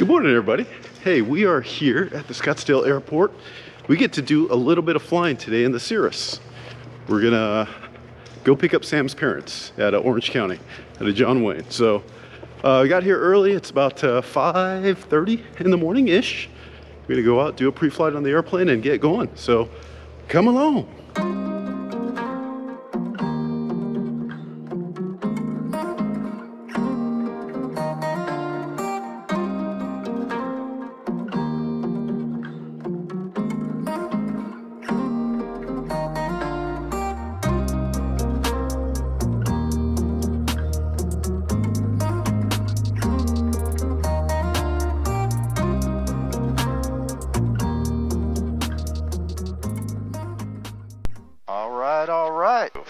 Good morning, everybody. Hey, we are here at the Scottsdale Airport. We get to do a little bit of flying today in the Cirrus. We're gonna go pick up Sam's parents at Orange County, at a John Wayne. So we got here early. It's about 5:30 in the morning-ish. We're gonna go out, do a pre-flight on the airplane and get going. So come along.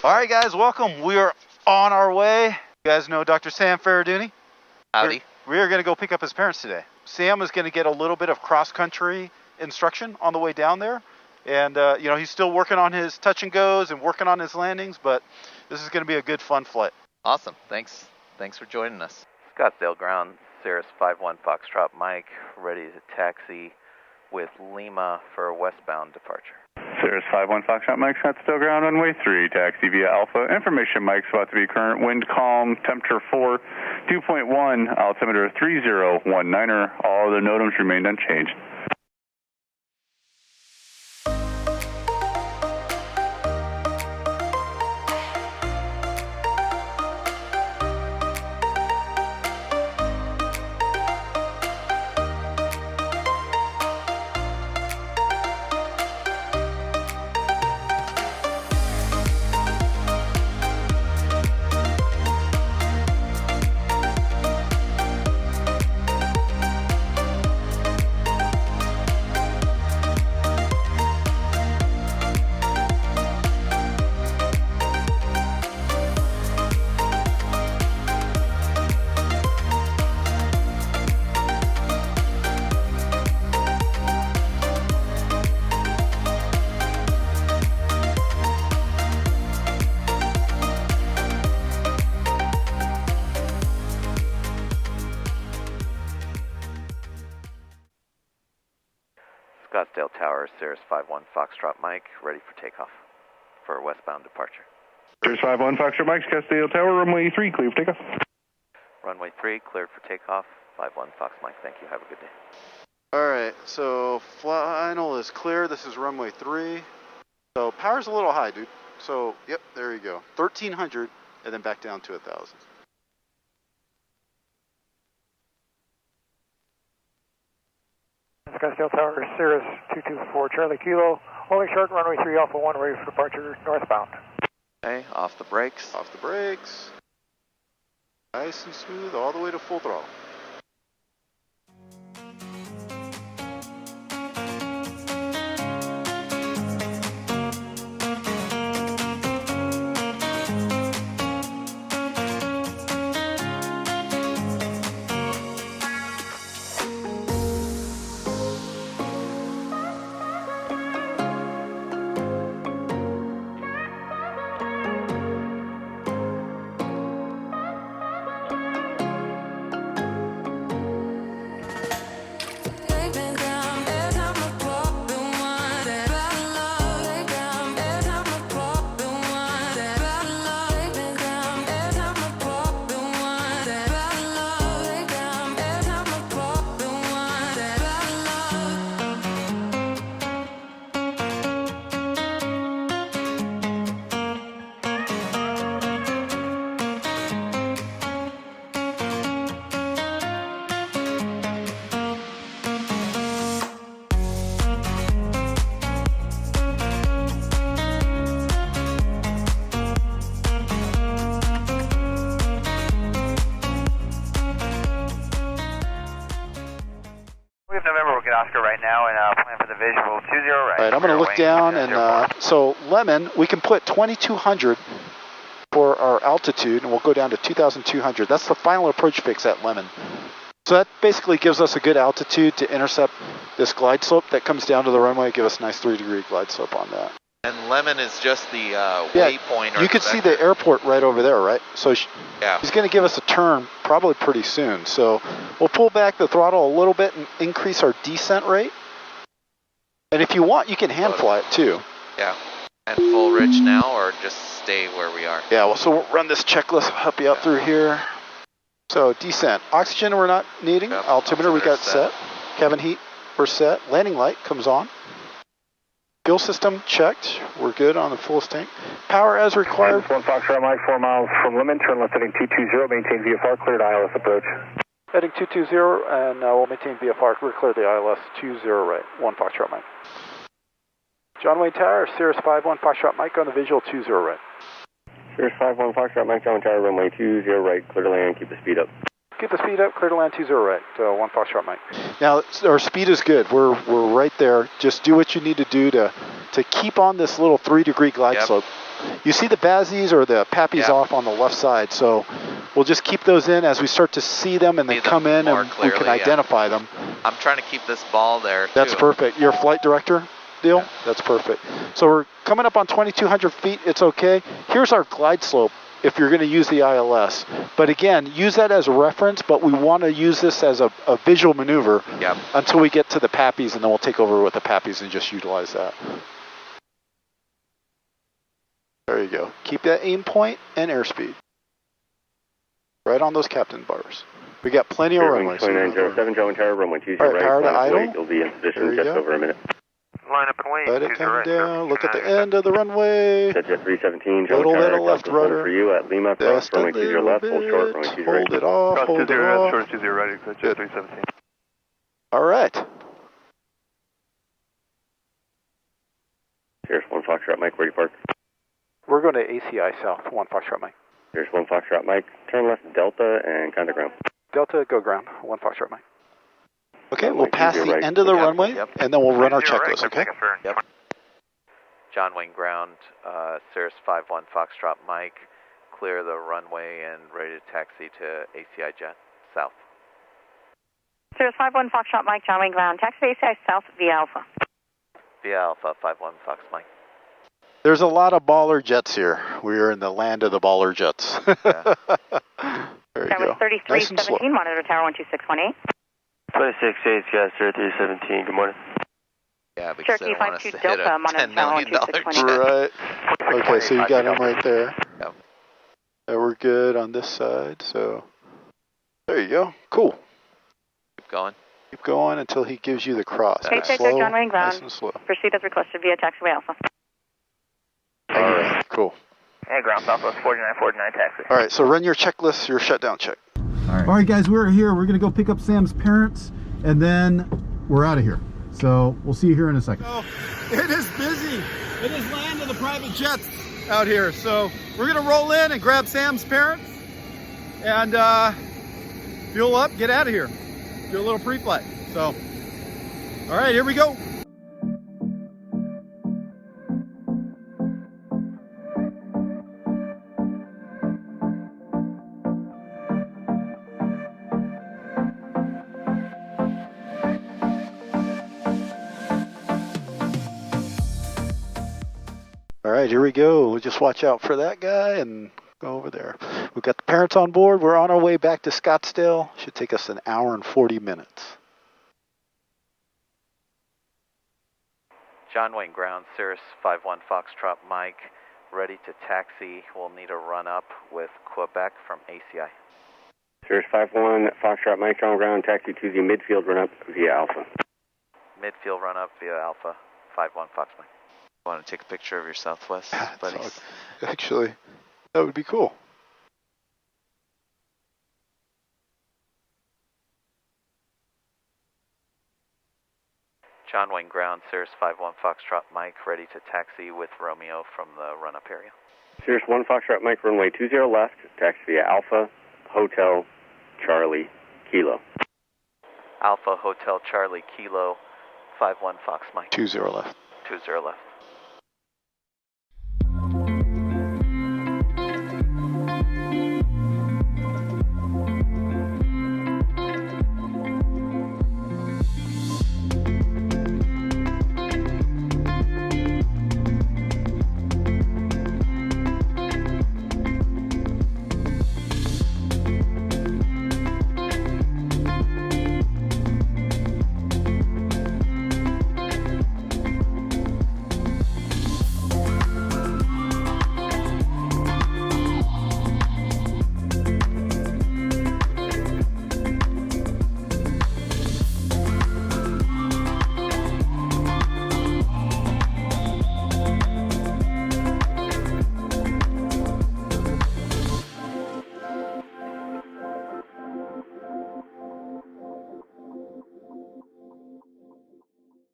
All right, guys, welcome. We are on our way. You guys know Dr. Sam Ferraduni? Howdy. We are going to go pick up his parents today. Sam is going to get a little bit of cross-country instruction on the way down there. And, you know, he's still working on his touch and goes and working on his landings, but this is going to be a good, fun flight. Awesome. Thanks for joining us. Scottsdale ground, Cirrus 51 Foxtrot Mike, ready to taxi with Lima for a westbound departure. Cirrus 51 Foxtrot Mike, Scottsdale ground, runway 3, taxi via Alpha. Information, Mike's about to be current, wind calm, temperature 4, 2.1, altimeter 3019er. All other NOTAMs remained unchanged. Scottsdale Tower, Cirrus 51 Foxtrot Mike, ready for takeoff for a westbound departure. Cirrus 51 Foxtrot Mike, Scottsdale Tower, runway 3, clear for takeoff. Runway 3, cleared for takeoff. 51 Fox Mike, thank you. Have a good day. All right, so final is clear. This is runway 3. So power's a little high, dude. So, yep, there you go. 1,300 and then back down to 1,000. Scottsdale Tower, Cirrus 224 Charlie Kilo, holding short, runway 3 Alpha 1, ready for departure northbound. Okay, off the brakes. Off the brakes. Nice and smooth all the way to full throttle. Oscar right now and plan for the visual 20 right. All right, I'm going to look down and so Lemon, we can put 2,200 for our altitude and we'll go down to 2,200. That's the final approach fix at Lemon. So that basically gives us a good altitude to intercept this glide slope that comes down to the runway, give us a nice 3-degree glide slope on that. And Lemon is just the waypoint. You can see the airport right over there, right? So Yeah. he's going to give us a turn probably pretty soon. So we'll pull back the throttle a little bit and increase our descent rate. And if you want, you can hand fly it too. Yeah. And full rich now, or just stay where we are? Yeah, well, so we'll run this checklist, help you out through here. So descent, oxygen we're not needing. Yep. Altimeter we got set. Cabin heat we're set. Landing light comes on. Fuel system checked. We're good on the fullest tank. Power as required. 1 Foxtrot Mike, 4 miles from Lemon, turn left heading 220, maintain VFR, cleared ILS approach. Heading 220, and we'll maintain VFR, we're clear the ILS 20 right, 1 Foxtrot Mike. John Wayne Tower, Cirrus 51 Foxtrot Mike on the visual 20 right. Cirrus 51 Foxtrot Mike, John Tower, runway 20 right, clear to land, keep the speed up. Keep the speed up, clear to land 20 right, 1 Foxtrot Mike. Now, our speed is good. We're right there. Just do what you need to do to keep on this little 3-degree glide slope. You see the Bazzies or the Pappies off on the left side, so we'll just keep those in as we start to see them and then come in and we can identify them. I'm trying to keep this ball there, too. That's perfect. You're a flight director, Deal? Yeah. That's perfect. So we're coming up on 2,200 feet. It's okay. Here's our glide slope if you're going to use the ILS. But again, use that as a reference, but we want to use this as a visual maneuver until we get to the Pappies, and then we'll take over with the Pappies and just utilize that. There you go. Keep that aim point and airspeed. Right on those captain bars. We got plenty of runway. 2907, John Tower, runway 20 right. Power to idle. You'll be in position just over a minute. Line up and wait. Let it come down. Look at the end of the runway. Jet 317, John Little Tower, bit of left rudder. for you at Lima, Just a runway 20 little left, bit. hold short, runway 20 right. Hold it off. Hold it off. Short 20 ready, Jet 317. All right. Here's 1 Foxtrot Mike, where do you park? We're going to ACI south, 1 Foxtrot Mike. Here's 1 Foxtrot Mike, turn left Delta and contact ground. Delta, go ground, 1 Foxtrot Mike. Okay, we'll pass the end of the runway, and then we'll run our checklist, okay? Yep. John Wayne ground, Cirrus 51 Foxtrot Mike, clear the runway and ready to taxi to ACI Jet south. Cirrus 51 Foxtrot Mike, John Wayne ground, taxi to ACI south via Alpha. Via Alpha 51 Fox Mike. There's a lot of baller jets here. We are in the land of the baller jets. There you go. 3317, monitor tower 12618. 268, gas 317, good morning. Yeah, because Cherokee they want us to 52 hit Delta, a monitor $10 tower million 12618. jet. Right. Okay, so you got him right there. Yep. And we're good on this side, so there you go. Cool. Keep going. Keep going until he gives you the cross. Okay, check Slow, John Wayne ground. nice and slow. Proceed as requested via taxiway Alpha. All right, cool. Hey, ground Southwest 4949 taxi. All right, so run your checklist, your shutdown check. All right, guys, we're here. We're going to go pick up Sam's parents, and then we're out of here. So we'll see you here in a second. Oh, it is busy. It is land of the private jets out here. So we're going to roll in and grab Sam's parents and fuel up, get out of here. Do a little pre-flight. So, all right, here we go. All right, here we go. We'll just watch out for that guy and go over there. We've got the parents on board. We're on our way back to Scottsdale. Should take us an hour and 40 minutes. John Wayne ground, Cirrus 51 Foxtrot Mike, ready to taxi. We'll need a run up with Quebec from ACI. Cirrus 51 Foxtrot Mike, on ground, taxi to the midfield run up via Alpha. Midfield run up via Alpha 51 Fox Mike. Want to take a picture of your Southwest buddies? Actually, that would be cool. John Wayne ground, Cirrus 51 Foxtrot Mike, ready to taxi with Romeo from the run-up area. Cirrus 1 Foxtrot Mike, runway 20 left, taxi via Alpha, Hotel, Charlie, Kilo. Alpha, Hotel, Charlie, Kilo, 51 Fox Mike. 20 left. 20 left.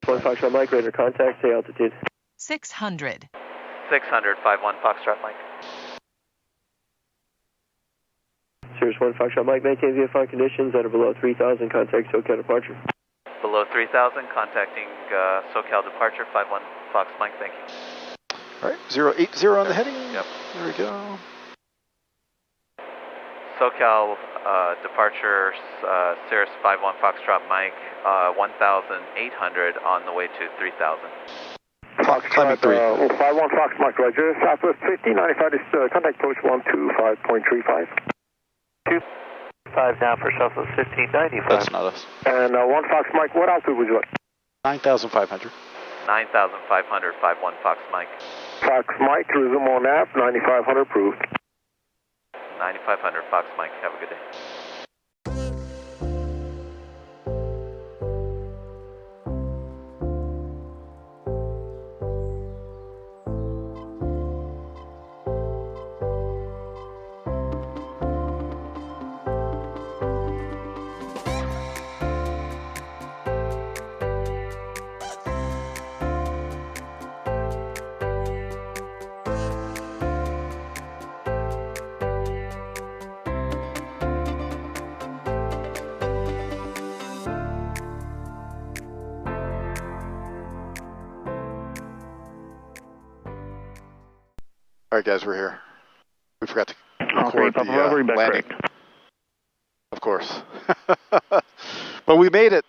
1 Foxtrot Mike, radar contact, say altitude. 600. 600, 51 Foxtrot Mike. Cirrus 1 Foxtrot Mike, maintain VFR conditions that are below 3,000, contact SoCal departure. Below 3,000, contacting SoCal departure, 51 Fox Mike, thank you. All right, 080 on the heading. Yep. There we go. SoCal departure, Cirrus 51 Foxtrot Mike, 1,800 on the way to 3,000. Foxtrot, 51 Fox Mike, Roger. Southwest 50, 95 is contact approach 125.35. 25 now for Southwest 1595. That's not us. And 1 Fox Mike, what altitude would you like? 9,500. 9,500, 51 Fox Mike. Fox Mike, resume on app, 9,500 approved. 9,500 Fox Mike, have a good day. All right, guys, we're here. We forgot to record Papa the Robbery, back landing. correct. Of course. But we made it,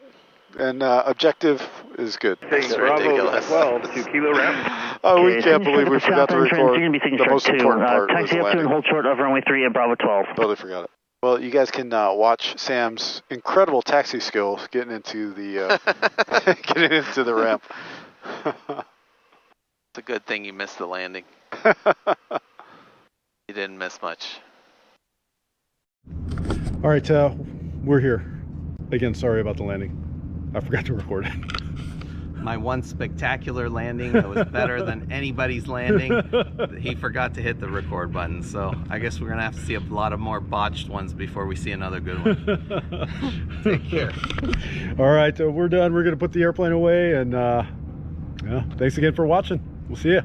and objective is good. It's ridiculous. 12 to Kilo Ramp. Oh, we can't believe we forgot to record the most important part was the Taxi up to and landing. hold short of runway 3 at Bravo 12. Totally forgot it. Well, you guys can watch Sam's incredible taxi skills getting into the getting into the ramp. It's a good thing you missed the landing. You didn't miss much. All right, we're here. Again, sorry about the landing. I forgot to record it. My one spectacular landing that was better than anybody's landing. He forgot to hit the record button, so I guess we're gonna have to see a lot of more botched ones before we see another good one. Take care. All right, we're done. We're gonna put the airplane away, and yeah, thanks again for watching. We'll see you.